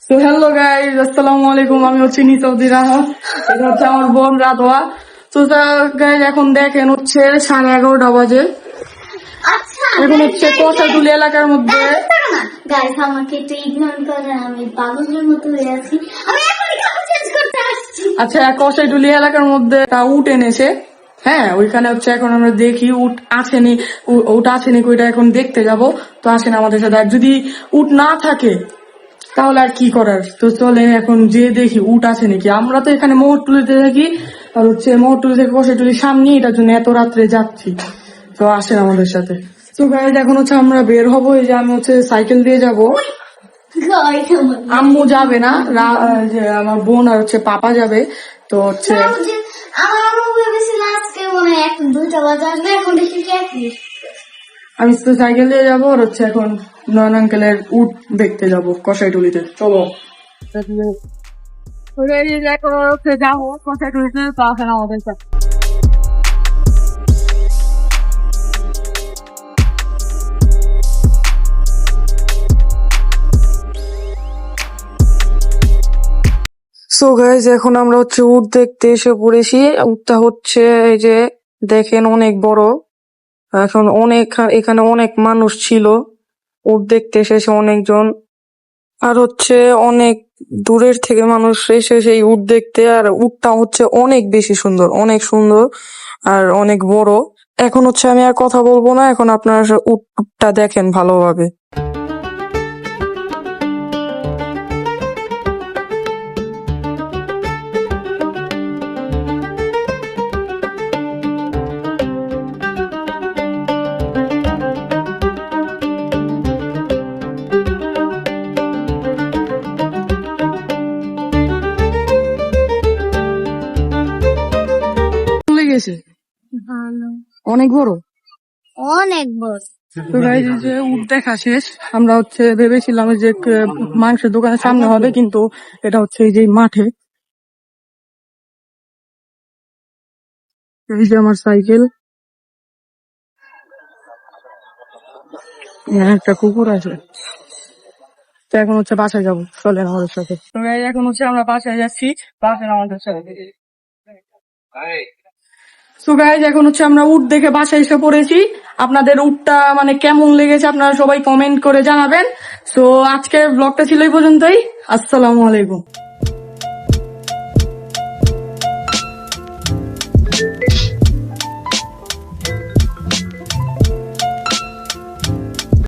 So hello guys, আসসালামু আলাইকুম। আমি হচ্ছে নিতৌদি রাহা, এটা হচ্ছে আমার বোন রাধোয়া। তো গাইস এখন দেখেন হচ্ছে 11:30 বাজে। এখন হচ্ছে কষাটুলি এলাকার মধ্যে। গাইস আমাকে একটু ইগনোর করেন, আমি পাগলের মতো হয়ে আছি। আমি এখনই কাপড় চেঞ্জ করতে আসছি। আচ্ছা, কষাটুলি এলাকার মধ্যে একটা উট এনেছে। হ্যাঁ, ওইখানে হচ্ছে এখন আমরা দেখি উট আসেনি, উট আসেনি ওইটা এখন দেখতে যাব। তো আসেন আমাদের সাথে। আর যদি উট না থাকে তাহলে আর কি করার, তো চলে এখন যে দেখি উট আছে নাকি। আমরা তো এখানে মোহরটুলিতে থাকি, আর হচ্ছে মোহরটুলি থেকে কষাটুলির সামনে, এটার জন্য এত রাত্রে যাচ্ছি। তো আসেন আমাদের সাথে। তো গাইজ এখন হচ্ছে আমরা বের হবো। এই যে আমি হচ্ছে সাইকেল দিয়ে যাব, গাইস আম্মু যাবে না, যে আমার বোন আর হচ্ছে পাপা যাবে। তো হচ্ছে আমার আম্মু ভেবেছিল আজকে মনে হয় 1-2টা বাজে আসবে, এখন দেখি কি আমি তো সাইকেল দিয়ে যাবো, আর হচ্ছে এখন নয়ন আঙ্কেলের উট দেখতে যাবো কষাইটুলিতে। চলো এখন হচ্ছে যাবো কষাইটুলিতে। তো আসেন আমাদের সাথে। সো গাইজ এখন আমরা হচ্ছে উট দেখতে এসে পড়েছি। উটটা হচ্ছে এই যে দেখেন অনেক বড়। এখন এখানে অনেক মানুষ ছিল উট দেখতে এসেছে অনেকজন। আর হচ্ছে অনেক দূরের থেকে মানুষ এসেছে এই উট দেখতে। আর উটটা হচ্ছে অনেক বেশি সুন্দর, অনেক সুন্দর আর অনেক বড়। এখন হচ্ছে আমি আর কথা বলবো না, এখন আপনারা উটটা দেখেন ভালোভাবে। চলে গেছে, ভালো, অনেক বড়। অনেক বড়। তো গাইজ এই যে উট দেখা শেষ। আমরা হচ্ছে ভেবেছিলাম যে মাংসের দোকানের সামনে হবে, কিন্তু এটা হচ্ছে এই যে মাঠে। এই যে আমার সাইকেল, একটা কুকুর আছে। তো এখন হচ্ছে বাসায় যাবো, চলেন আমাদের সাথে। তো গাইজ এখন হচ্ছে আমরা বাসায় যাচ্ছি, বাসায় আমাদের সাথে। তো গাইজ এখন হচ্ছে আমরা উট দেখে বাসায় এসে পড়েছি। আপনাদের উটটা মানে কেমন লেগেছে আপনারা সবাই কমেন্ট করে জানাবেন। তো আজকের ব্লগটা ছিল এই পর্যন্তই। আসসালামু আলাইকুম।